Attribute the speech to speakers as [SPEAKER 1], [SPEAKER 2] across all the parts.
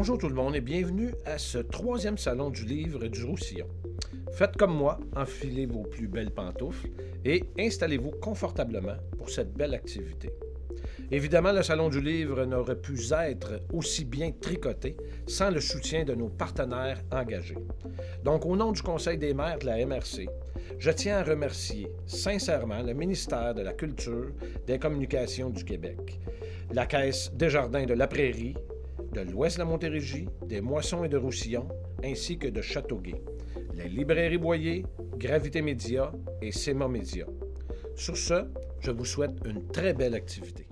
[SPEAKER 1] Bonjour tout le monde et bienvenue à ce 3e salon du livre du Roussillon. Faites comme moi, enfilez vos plus belles pantoufles et installez-vous confortablement pour cette belle activité. Évidemment, le salon du livre n'aurait pu être aussi bien tricoté sans le soutien de nos partenaires engagés. Donc, au nom du Conseil des maires de la MRC, je tiens à remercier sincèrement le ministère de la Culture, des Communications du Québec, la Caisse Desjardins de la Prairie, de l'Ouest de la Montérégie, des Moissons et de Roussillon, ainsi que de Châteauguay, les librairies Boyer, Gravité Média et Sema Média. Sur ce, je vous souhaite une très belle activité.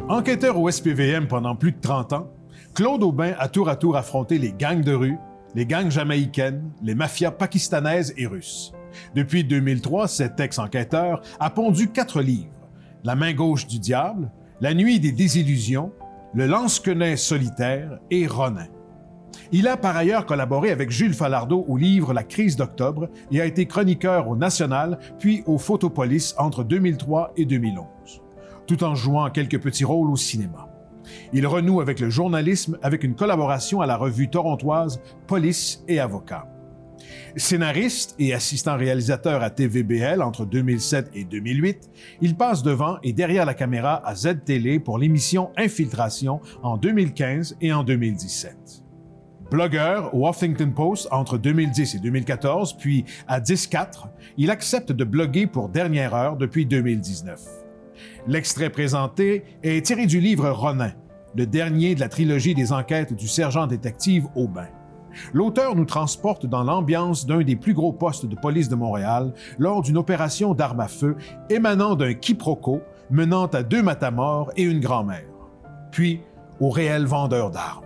[SPEAKER 2] Enquêteur au SPVM pendant plus de 30 ans, Claude Aubin a tour à tour affronté les gangs de rue, les gangs jamaïcaines, les mafias pakistanaises et russes. Depuis 2003, cet ex-enquêteur a pondu 4 livres, La main gauche du diable, La nuit des désillusions, Le lance-quenet solitaire et Ronin. Il a par ailleurs collaboré avec Jules Falardeau au livre La crise d'octobre et a été chroniqueur au National puis au Photopolis entre 2003 et 2011. Tout en jouant quelques petits rôles au cinéma. Il renoue avec le journalisme avec une collaboration à la revue torontoise Police et Avocats. Scénariste et assistant réalisateur à TVBL entre 2007 et 2008, il passe devant et derrière la caméra à Z-Télé pour l'émission Infiltration en 2015 et en 2017. Blogueur au Huffington Post entre 2010 et 2014, puis à 10-4, il accepte de bloguer pour Dernière Heure depuis 2019. L'extrait présenté est tiré du livre Ronin, le dernier de la trilogie des enquêtes du sergent-détective Aubin. L'auteur nous transporte dans l'ambiance d'un des plus gros postes de police de Montréal lors d'une opération d'armes à feu émanant d'un quiproquo menant à 2 matamors et une grand-mère, puis au réel vendeur d'armes.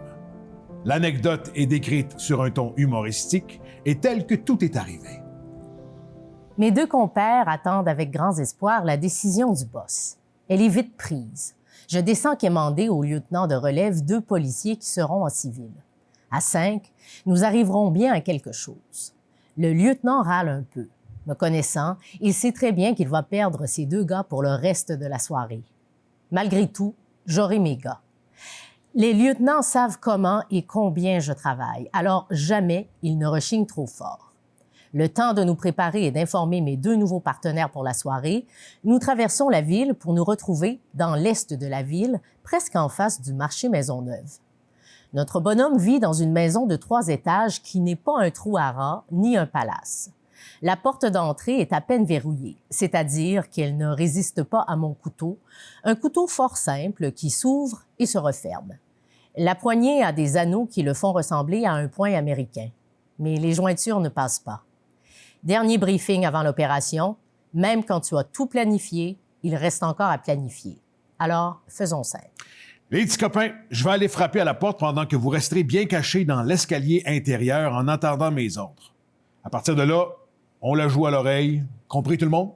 [SPEAKER 2] L'anecdote est décrite sur un ton humoristique et tel que tout est arrivé.
[SPEAKER 3] Mes 2 compères attendent avec grands espoirs la décision du boss. Elle est vite prise. Je descends quémander au lieutenant de relève 2 policiers qui seront en civil. À 5, nous arriverons bien à quelque chose. Le lieutenant râle un peu. Me connaissant, il sait très bien qu'il va perdre ces 2 gars pour le reste de la soirée. Malgré tout, j'aurai mes gars. Les lieutenants savent comment et combien je travaille, alors jamais ils ne rechignent trop fort. Le temps de nous préparer et d'informer mes 2 nouveaux partenaires pour la soirée, nous traversons la ville pour nous retrouver dans l'est de la ville, presque en face du marché Maisonneuve. Notre bonhomme vit dans une maison de 3 étages qui n'est pas un trou à rats ni un palace. La porte d'entrée est à peine verrouillée, c'est-à-dire qu'elle ne résiste pas à mon couteau, un couteau fort simple qui s'ouvre et se referme. La poignée a des anneaux qui le font ressembler à un poing américain, mais les jointures ne passent pas. Dernier briefing avant l'opération, même quand tu as tout planifié, il reste encore à planifier. Alors, faisons simple.
[SPEAKER 2] Les petits copains, je vais aller frapper à la porte pendant que vous resterez bien cachés dans l'escalier intérieur en attendant mes ordres. À partir de là, on la joue à l'oreille. Compris tout le monde?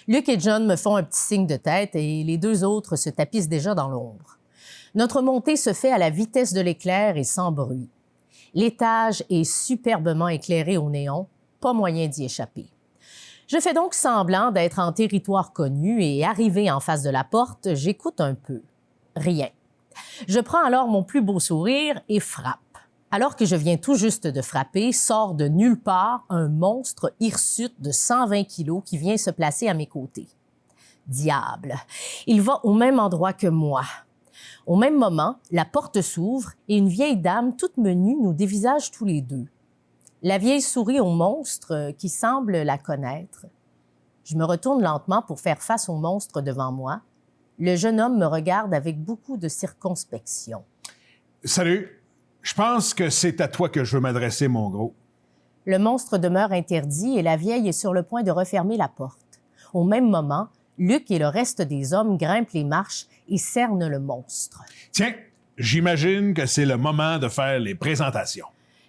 [SPEAKER 3] Luc et John me font un petit signe de tête et les 2 autres se tapissent déjà dans l'ombre. Notre montée se fait à la vitesse de l'éclair et sans bruit. L'étage est superbement éclairé au néon, pas moyen d'y échapper. Je fais donc semblant d'être en territoire connu et arrivé en face de la porte, j'écoute un peu. Rien. Je prends alors mon plus beau sourire et frappe. Alors que je viens tout juste de frapper, sort de nulle part un monstre hirsute de 120 kilos qui vient se placer à mes côtés. Diable! Il va au même endroit que moi. Au même moment, la porte s'ouvre et une vieille dame toute menue nous dévisage tous les 2. La vieille sourit au monstre qui semble la connaître. Je me retourne lentement pour faire face au monstre devant moi. Le jeune homme me regarde avec beaucoup de circonspection.
[SPEAKER 2] Salut, je pense que c'est à toi que je veux m'adresser, mon gros.
[SPEAKER 3] Le monstre demeure interdit et la vieille est sur le point de refermer la porte. Au même moment, Luc et le reste des hommes grimpent les marches et cernent le monstre.
[SPEAKER 2] Tiens, j'imagine que c'est le moment de faire les présentations.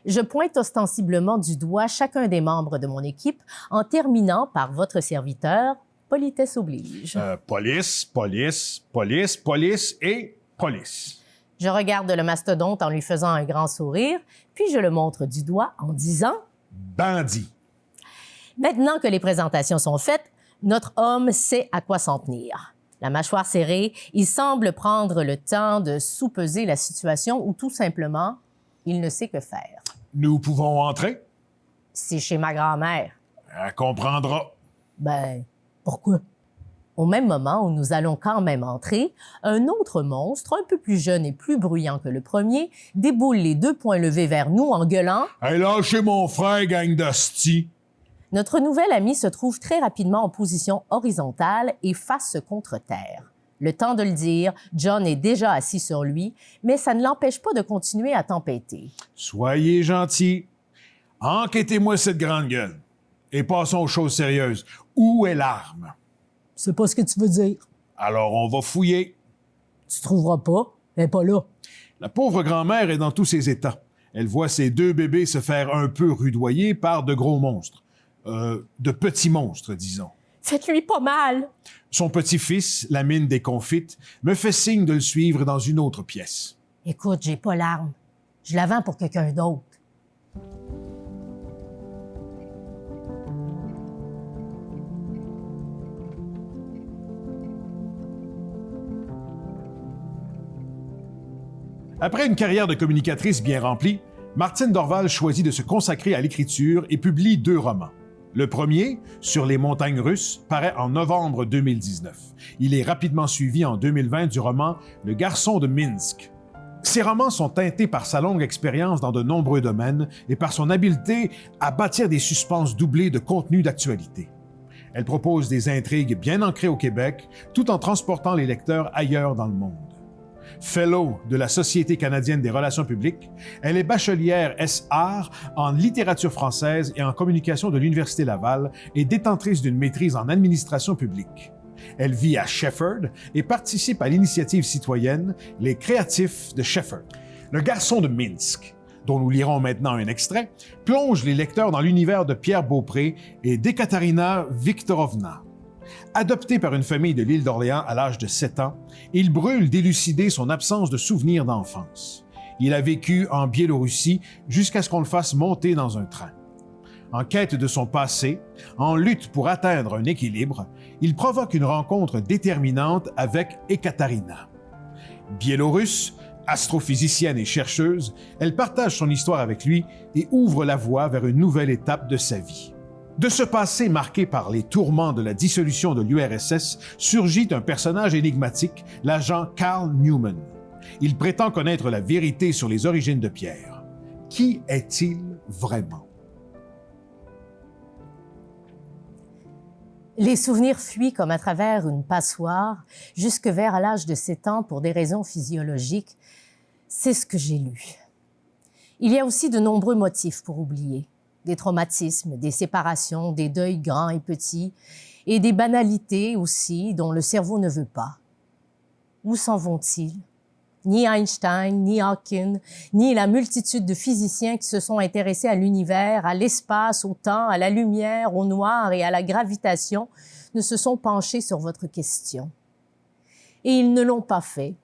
[SPEAKER 3] Je pointe ostensiblement du doigt chacun des membres de mon équipe en terminant par votre serviteur, politesse oblige.
[SPEAKER 2] Police, police, police, police et police.
[SPEAKER 3] Je regarde le mastodonte en lui faisant un grand sourire, puis je le montre du doigt en disant «
[SPEAKER 2] Bandit. »
[SPEAKER 3] Maintenant que les présentations sont faites, notre homme sait à quoi s'en tenir. La mâchoire serrée, il semble prendre le temps de soupeser la situation ou tout simplement, il ne sait que faire.
[SPEAKER 2] Nous pouvons entrer?
[SPEAKER 3] C'est chez ma grand-mère.
[SPEAKER 2] Elle comprendra.
[SPEAKER 3] Ben, pourquoi? Au même moment où nous allons quand même entrer, un autre monstre, un peu plus jeune et plus bruyant que le premier, déboule les 2 poings levés vers nous en gueulant «
[SPEAKER 2] Hey, lâchez mon frère, gang d'hosties! »
[SPEAKER 3] Notre nouvel ami se trouve très rapidement en position horizontale et face contre terre. Le temps de le dire, John est déjà assis sur lui, mais ça ne l'empêche pas de continuer à tempêter.
[SPEAKER 2] Soyez gentils. Enquêtez-moi cette grande gueule. Et passons aux choses sérieuses. Où est l'arme?
[SPEAKER 3] C'est pas ce que tu veux dire.
[SPEAKER 2] Alors on va fouiller.
[SPEAKER 3] Tu trouveras pas, elle est pas là.
[SPEAKER 2] La pauvre grand-mère est dans tous ses états. Elle voit ses 2 bébés se faire un peu rudoyer par de gros monstres. De petits monstres, disons.
[SPEAKER 3] Faites-lui pas mal.
[SPEAKER 2] Son petit-fils, la mine déconfite, me fait signe de le suivre dans une autre pièce.
[SPEAKER 3] Écoute, j'ai pas l'arme. Je la vends pour quelqu'un d'autre.
[SPEAKER 2] Après une carrière de communicatrice bien remplie, Martine Dorval choisit de se consacrer à l'écriture et publie 2 romans. Le premier, Sur les montagnes russes, paraît en novembre 2019. Il est rapidement suivi en 2020 du roman Le garçon de Minsk. Ces romans sont teintés par sa longue expérience dans de nombreux domaines et par son habileté à bâtir des suspens doublés de contenu d'actualité. Elle propose des intrigues bien ancrées au Québec, tout en transportant les lecteurs ailleurs dans le monde. Fellow de la Société canadienne des relations publiques, elle est bachelière S.Art en littérature française et en communication de l'Université Laval et détentrice d'une maîtrise en administration publique. Elle vit à Shefford et participe à l'initiative citoyenne Les Créatifs de Shefford. Le garçon de Minsk, dont nous lirons maintenant un extrait, plonge les lecteurs dans l'univers de Pierre Beaupré et d'Ekaterina Viktorovna. Adopté par une famille de l'île d'Orléans à l'âge de 7 ans, il brûle d'élucider son absence de souvenirs d'enfance. Il a vécu en Biélorussie jusqu'à ce qu'on le fasse monter dans un train. En quête de son passé, en lutte pour atteindre un équilibre, il provoque une rencontre déterminante avec Ekaterina. Biélorusse, astrophysicienne et chercheuse, elle partage son histoire avec lui et ouvre la voie vers une nouvelle étape de sa vie. De ce passé marqué par les tourments de la dissolution de l'URSS surgit un personnage énigmatique, l'agent Carl Newman. Il prétend connaître la vérité sur les origines de Pierre. Qui est-il vraiment?
[SPEAKER 3] Les souvenirs fuient comme à travers une passoire jusque vers l'âge de 7 ans pour des raisons physiologiques. C'est ce que j'ai lu. Il y a aussi de nombreux motifs pour oublier. Des traumatismes, des séparations, des deuils grands et petits, et des banalités aussi dont le cerveau ne veut pas. Où s'en vont-ils? Ni Einstein, ni Hawking, ni la multitude de physiciens qui se sont intéressés à l'univers, à l'espace, au temps, à la lumière, au noir et à la gravitation ne se sont penchés sur votre question. Et ils ne l'ont pas fait.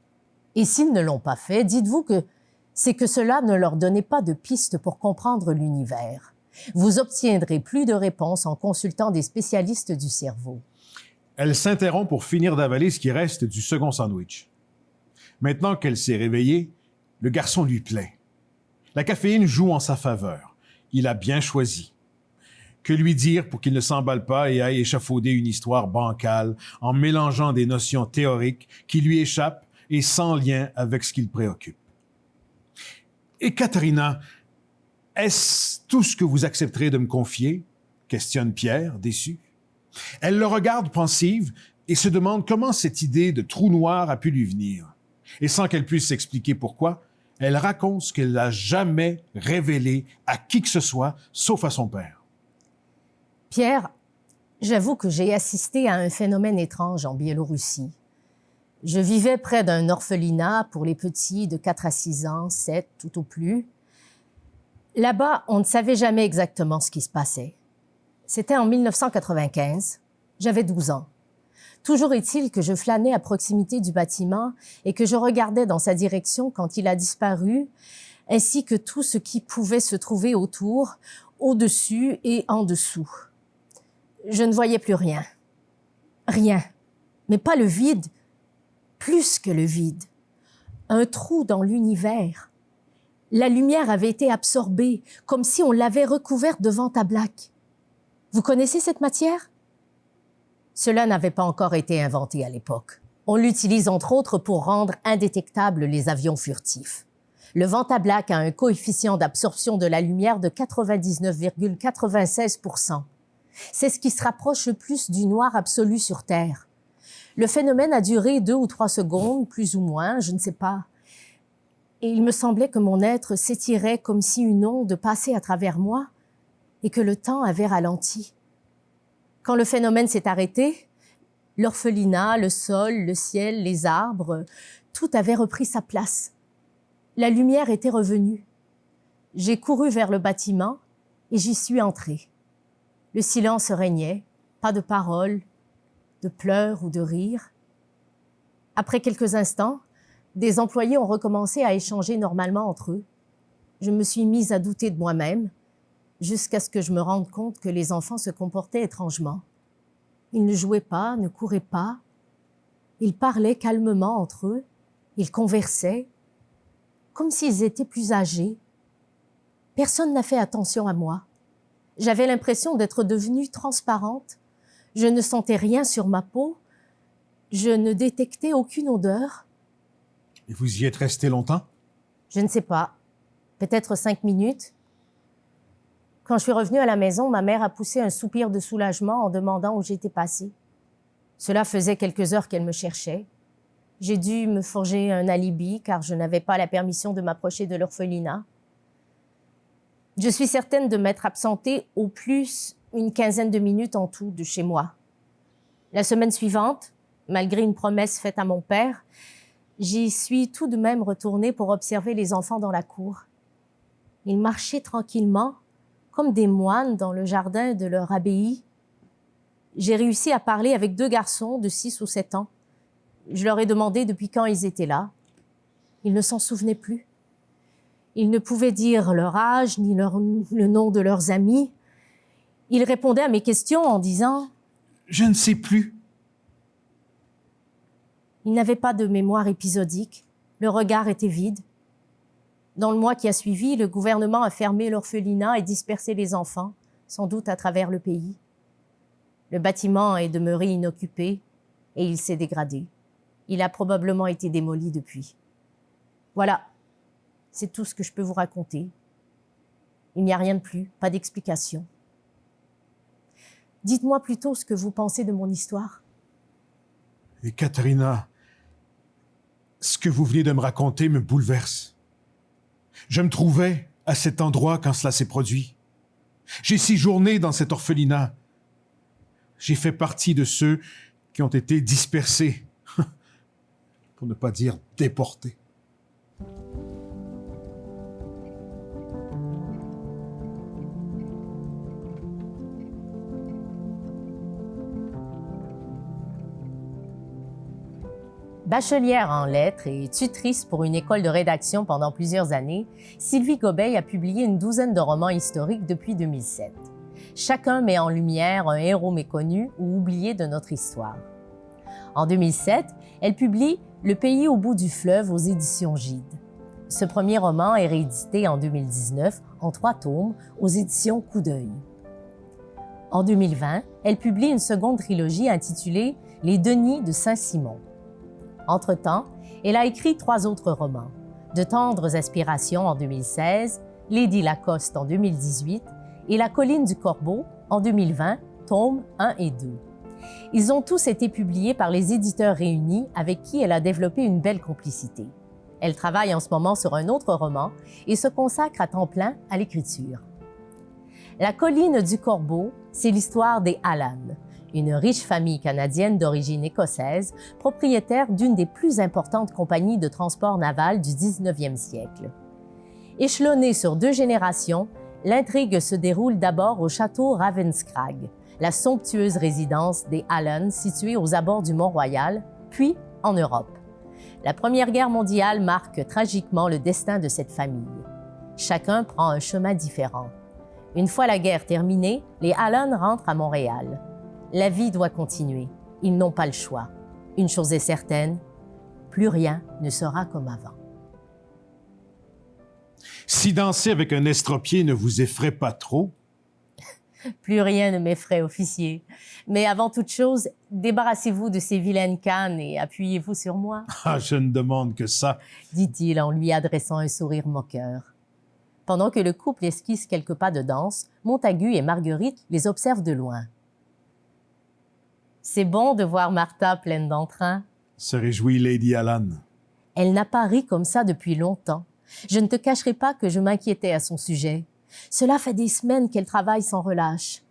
[SPEAKER 3] Et s'ils ne l'ont pas fait, dites-vous que c'est que cela ne leur donnait pas de piste pour comprendre l'univers. Vous obtiendrez plus de réponses en consultant des spécialistes du cerveau.
[SPEAKER 2] Elle s'interrompt pour finir d'avaler ce qui reste du second sandwich. Maintenant qu'elle s'est réveillée, le garçon lui plaît. La caféine joue en sa faveur. Il a bien choisi. Que lui dire pour qu'il ne s'emballe pas et aille échafauder une histoire bancale en mélangeant des notions théoriques qui lui échappent et sans lien avec ce qui le préoccupe? Et Katharina, est-ce tout ce que vous accepterez de me confier? Questionne Pierre, déçu. Elle le regarde pensive et se demande comment cette idée de trou noir a pu lui venir. Et sans qu'elle puisse s'expliquer pourquoi, elle raconte ce qu'elle n'a jamais révélé à qui que ce soit, sauf à son père.
[SPEAKER 3] Pierre, j'avoue que j'ai assisté à un phénomène étrange en Biélorussie. Je vivais près d'un orphelinat pour les petits de 4 à 6 ans, 7 tout au plus. Là-bas, on ne savait jamais exactement ce qui se passait. C'était en 1995. J'avais 12 ans. Toujours est-il que je flânais à proximité du bâtiment et que je regardais dans sa direction quand il a disparu, ainsi que tout ce qui pouvait se trouver autour, au-dessus et en dessous. Je ne voyais plus rien. Rien. Mais pas le vide, plus que le vide. Un trou dans l'univers. La lumière avait été absorbée, comme si on l'avait recouverte de vent-à-black. Vous connaissez cette matière? Cela n'avait pas encore été inventé à l'époque. On l'utilise entre autres pour rendre indétectables les avions furtifs. Le vent-à-black a un coefficient d'absorption de la lumière de 99,96%. C'est ce qui se rapproche le plus du noir absolu sur Terre. Le phénomène a duré 2 ou 3 secondes, plus ou moins, je ne sais pas. Et il me semblait que mon être s'étirait comme si une onde passait à travers moi et que le temps avait ralenti. Quand le phénomène s'est arrêté, l'orphelinat, le sol, le ciel, les arbres, tout avait repris sa place. La lumière était revenue. J'ai couru vers le bâtiment et j'y suis entrée. Le silence régnait, pas de paroles, de pleurs ou de rires. Après quelques instants, des employés ont recommencé à échanger normalement entre eux. Je me suis mise à douter de moi-même, jusqu'à ce que je me rende compte que les enfants se comportaient étrangement. Ils ne jouaient pas, ne couraient pas. Ils parlaient calmement entre eux. Ils conversaient, comme s'ils étaient plus âgés. Personne n'a fait attention à moi. J'avais l'impression d'être devenue transparente. Je ne sentais rien sur ma peau. Je ne détectais aucune odeur.
[SPEAKER 2] Et vous y êtes resté longtemps?
[SPEAKER 3] Je ne sais pas. Peut-être 5 minutes. Quand je suis revenue à la maison, ma mère a poussé un soupir de soulagement en demandant où j'étais passée. Cela faisait quelques heures qu'elle me cherchait. J'ai dû me forger un alibi car je n'avais pas la permission de m'approcher de l'orphelinat. Je suis certaine de m'être absentée au plus une quinzaine de minutes en tout de chez moi. La semaine suivante, malgré une promesse faite à mon père, j'y suis tout de même retournée pour observer les enfants dans la cour. Ils marchaient tranquillement, comme des moines dans le jardin de leur abbaye. J'ai réussi à parler avec 2 garçons de 6 ou 7 ans. Je leur ai demandé depuis quand ils étaient là. Ils ne s'en souvenaient plus. Ils ne pouvaient dire leur âge ni le nom de leurs amis. Ils répondaient à mes questions en disant
[SPEAKER 2] « Je ne sais plus. »
[SPEAKER 3] Ils n'avaient pas de mémoire épisodique. Le regard était vide. Dans le mois qui a suivi, le gouvernement a fermé l'orphelinat et dispersé les enfants, sans doute à travers le pays. Le bâtiment est demeuré inoccupé et il s'est dégradé. Il a probablement été démoli depuis. Voilà, c'est tout ce que je peux vous raconter. Il n'y a rien de plus, pas d'explication. Dites-moi plutôt ce que vous pensez de mon histoire.
[SPEAKER 2] Et Katharina, ce que vous venez de me raconter me bouleverse. Je me trouvais à cet endroit quand cela s'est produit. J'ai séjourné dans cet orphelinat. J'ai fait partie de ceux qui ont été dispersés, pour ne pas dire déportés.
[SPEAKER 3] Bachelière en lettres et tutrice pour une école de rédaction pendant plusieurs années, Sylvie Gobeil a publié une 12aine de romans historiques depuis 2007. Chacun met en lumière un héros méconnu ou oublié de notre histoire. En 2007, elle publie Le pays au bout du fleuve aux éditions Gide. Ce premier roman est réédité en 2019 en 3 tomes aux éditions Coup d'œil. En 2020, elle publie une seconde trilogie intitulée Les Denis de Saint-Simon. Entre-temps, elle a écrit 3 autres romans, De tendres aspirations en 2016, Lady Lacoste en 2018 et La colline du Corbeau en 2020, tomes 1 et 2. Ils ont tous été publiés par les éditeurs réunis avec qui elle a développé une belle complicité. Elle travaille en ce moment sur un autre roman et se consacre à temps plein à l'écriture. La colline du Corbeau, c'est l'histoire des Allan, une riche famille canadienne d'origine écossaise, propriétaire d'une des plus importantes compagnies de transport naval du 19e siècle. Échelonnée sur 2 générations, l'intrigue se déroule d'abord au château Ravenscrag, la somptueuse résidence des Allen située aux abords du Mont-Royal, puis en Europe. La Première Guerre mondiale marque tragiquement le destin de cette famille. Chacun prend un chemin différent. Une fois la guerre terminée, les Allen rentrent à Montréal. La vie doit continuer. Ils n'ont pas le choix. Une chose est certaine, plus rien ne sera comme avant.
[SPEAKER 2] Si danser avec un estropié ne vous effraie pas trop...
[SPEAKER 3] Plus rien ne m'effraie, officier. Mais avant toute chose, débarrassez-vous de ces vilaines cannes et appuyez-vous sur moi.
[SPEAKER 2] Ah, je ne demande que ça,
[SPEAKER 3] dit-il en lui adressant un sourire moqueur. Pendant que le couple esquisse quelques pas de danse, Montagu et Marguerite les observent de loin. C'est bon de voir Martha pleine d'entrain.
[SPEAKER 2] se réjouit Lady Allen.
[SPEAKER 3] Elle n'a pas ri comme ça depuis longtemps. Je ne te cacherai pas que je m'inquiétais à son sujet. Cela fait des semaines qu'elle travaille sans relâche.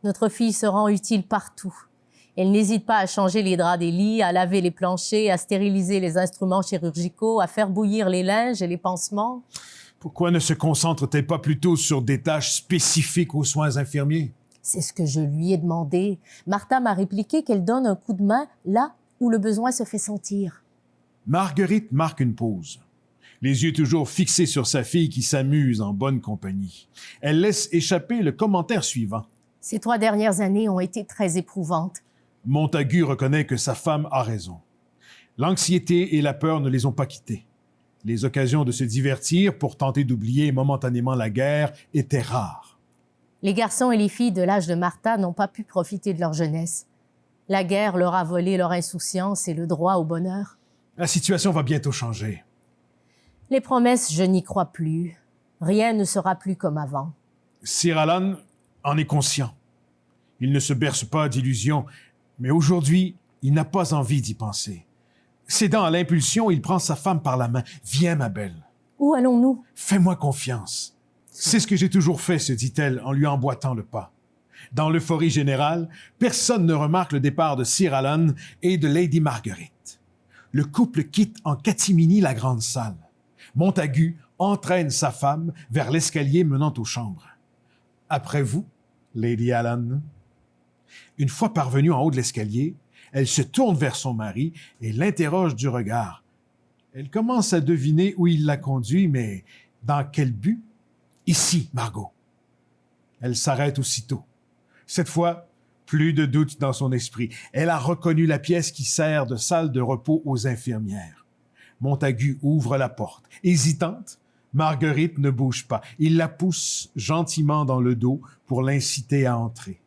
[SPEAKER 3] Notre fille se rend utile partout. Elle n'hésite pas à changer les draps des lits, à laver les planchers, à stériliser les instruments chirurgicaux, à faire bouillir les linges et les pansements.
[SPEAKER 2] Pourquoi ne se concentre-t-elle pas plutôt sur des tâches spécifiques aux soins infirmiers?
[SPEAKER 3] C'est ce que je lui ai demandé. Martha m'a répliqué qu'elle donne un coup de main là où le besoin se fait sentir.
[SPEAKER 2] Marguerite marque une pause, les yeux toujours fixés sur sa fille qui s'amuse en bonne compagnie. Elle laisse échapper le commentaire suivant.
[SPEAKER 3] Ces 3 dernières années ont été très éprouvantes.
[SPEAKER 2] Montagu reconnaît que sa femme a raison. L'anxiété et la peur ne les ont pas quittés. Les occasions de se divertir pour tenter d'oublier momentanément la guerre étaient rares.
[SPEAKER 3] Les garçons et les filles de l'âge de Martha n'ont pas pu profiter de leur jeunesse. La guerre leur a volé leur insouciance et le droit au bonheur.
[SPEAKER 2] La situation va bientôt changer.
[SPEAKER 3] Les promesses, je n'y crois plus. Rien ne sera plus comme avant.
[SPEAKER 2] Sir Alan en est conscient. Il ne se berce pas d'illusions, mais aujourd'hui, il n'a pas envie d'y penser. Cédant à l'impulsion, il prend sa femme par la main. « Viens, ma belle.
[SPEAKER 3] Où allons-nous?
[SPEAKER 2] Fais-moi confiance. » C'est ce que j'ai toujours fait, se dit-elle en lui emboîtant le pas. Dans l'euphorie générale, personne ne remarque le départ de Sir Alan et de Lady Marguerite. Le couple quitte en catimini la grande salle. Montagu entraîne sa femme vers l'escalier menant aux chambres. « Après vous, Lady Allen. » Une fois parvenue en haut de l'escalier, elle se tourne vers son mari et l'interroge du regard. Elle commence à deviner où il la conduit, mais dans quel but? « Ici, Margot. » Elle s'arrête aussitôt. Cette fois, plus de doute dans son esprit. Elle a reconnu la pièce qui sert de salle de repos aux infirmières. Montagu ouvre la porte. Hésitante, Marguerite ne bouge pas. Il la pousse gentiment dans le dos pour l'inciter à entrer.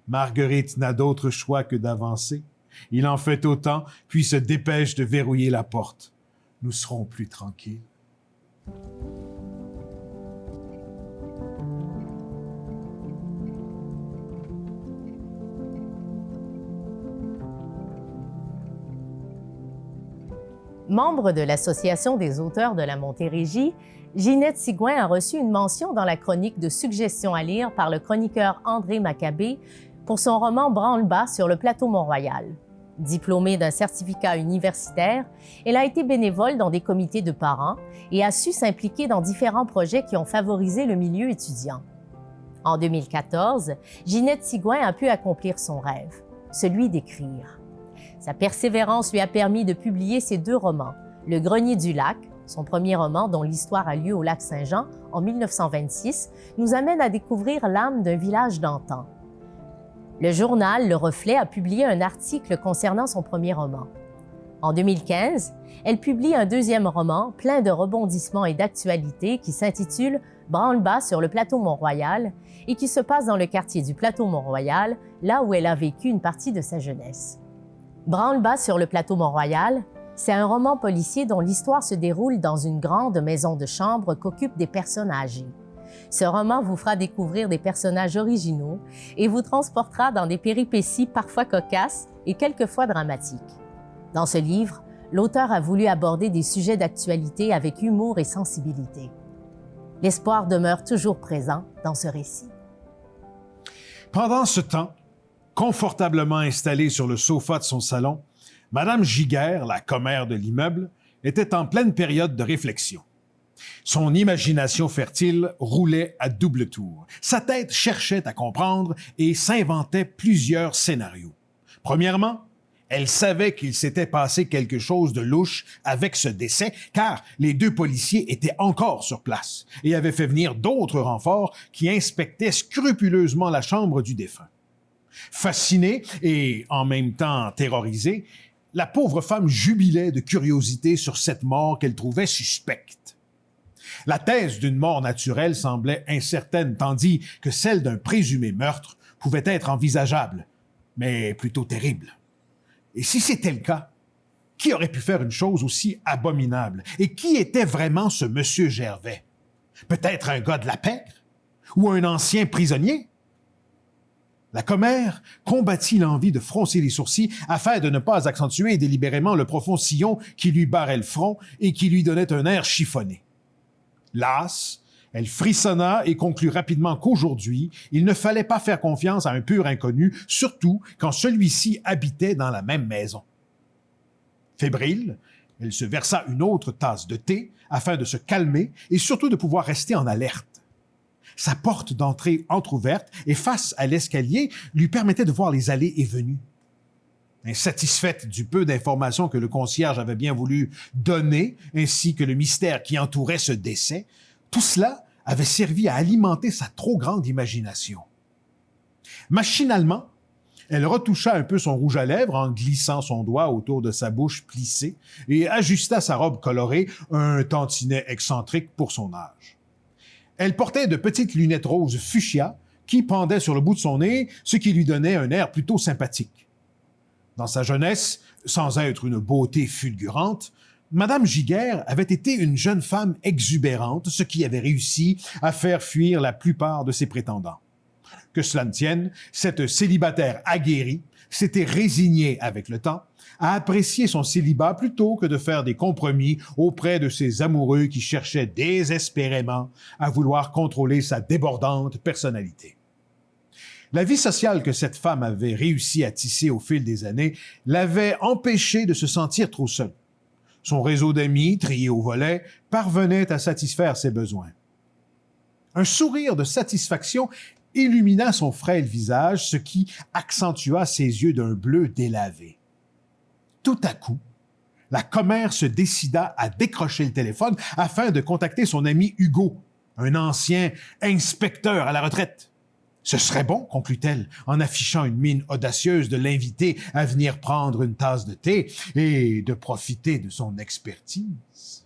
[SPEAKER 2] Marguerite n'a d'autre choix que d'avancer. Il en fait autant, puis se dépêche de verrouiller la porte. Nous serons plus tranquilles.
[SPEAKER 3] Membre de l'Association des auteurs de la Montérégie, Ginette Sigouin a reçu une mention dans la chronique de suggestions à lire par le chroniqueur André Maccabé pour son roman Branle-bas sur le plateau Mont-Royal. Diplômée d'un certificat universitaire, elle a été bénévole dans des comités de parents et a su s'impliquer dans différents projets qui ont favorisé le milieu étudiant. En 2014, Ginette Sigouin a pu accomplir son rêve, celui d'écrire. Sa persévérance lui a permis de publier ses 2 romans, Le Grenier du Lac, son premier roman dont l'histoire a lieu au lac Saint-Jean en 1926, nous amène à découvrir l'âme d'un village d'antan. Le journal Le Reflet a publié un article concernant son premier roman. En 2015, elle publie un 2e roman plein de rebondissements et d'actualités qui s'intitule Branle-bas sur le plateau Mont-Royal et qui se passe dans le quartier du plateau Mont-Royal, là où elle a vécu une partie de sa jeunesse. Branle-bas sur le plateau Mont-Royal, c'est un roman policier dont l'histoire se déroule dans une grande maison de chambre qu'occupent des personnes âgées. Ce roman vous fera découvrir des personnages originaux et vous transportera dans des péripéties parfois cocasses et quelquefois dramatiques. Dans ce livre, l'auteur a voulu aborder des sujets d'actualité avec humour et sensibilité. L'espoir demeure toujours présent dans ce récit.
[SPEAKER 2] Pendant ce temps, confortablement installée sur le sofa de son salon, Madame Giguère, la commère de l'immeuble, était en pleine période de réflexion. Son imagination fertile roulait à double tour. Sa tête cherchait à comprendre et s'inventait plusieurs scénarios. Premièrement, elle savait qu'il s'était passé quelque chose de louche avec ce décès, car les 2 policiers étaient encore sur place et avaient fait venir d'autres renforts qui inspectaient scrupuleusement la chambre du défunt. Fascinée et en même temps terrorisée, la pauvre femme jubilait de curiosité sur cette mort qu'elle trouvait suspecte. La thèse d'une mort naturelle semblait incertaine, tandis que celle d'un présumé meurtre pouvait être envisageable, mais plutôt terrible. Et si c'était le cas, qui aurait pu faire une chose aussi abominable? Et qui était vraiment ce monsieur Gervais? Peut-être un gars de la pègre? Ou un ancien prisonnier? La commère combattit l'envie de froncer les sourcils afin de ne pas accentuer délibérément le profond sillon qui lui barrait le front et qui lui donnait un air chiffonné. Lasse, elle frissonna et conclut rapidement qu'aujourd'hui, il ne fallait pas faire confiance à un pur inconnu, surtout quand celui-ci habitait dans la même maison. Fébrile, elle se versa une autre tasse de thé afin de se calmer et surtout de pouvoir rester en alerte. Sa porte d'entrée entr'ouverte et face à l'escalier lui permettait de voir les allées et venues. Insatisfaite du peu d'informations que le concierge avait bien voulu donner, ainsi que le mystère qui entourait ce décès, tout cela avait servi à alimenter sa trop grande imagination. Machinalement, elle retoucha un peu son rouge à lèvres en glissant son doigt autour de sa bouche plissée et ajusta sa robe colorée, un tantinet excentrique pour son âge. Elle portait de petites lunettes roses fuchsia qui pendaient sur le bout de son nez, ce qui lui donnait un air plutôt sympathique. Dans sa jeunesse, sans être une beauté fulgurante, Madame Giguère avait été une jeune femme exubérante, ce qui avait réussi à faire fuir la plupart de ses prétendants. Que cela ne tienne, cette célibataire aguerrie s'était résignée avec le temps à apprécier son célibat plutôt que de faire des compromis auprès de ses amoureux qui cherchaient désespérément à vouloir contrôler sa débordante personnalité. La vie sociale que cette femme avait réussi à tisser au fil des années l'avait empêchée de se sentir trop seule. Son réseau d'amis, trié au volet, parvenait à satisfaire ses besoins. Un sourire de satisfaction illumina son frêle visage, ce qui accentua ses yeux d'un bleu délavé. Tout à coup, la commère se décida à décrocher le téléphone afin de contacter son ami Hugo, un ancien inspecteur à la retraite. Ce serait bon, conclut-elle, en affichant une mine audacieuse de l'inviter à venir prendre une tasse de thé et de profiter de son expertise.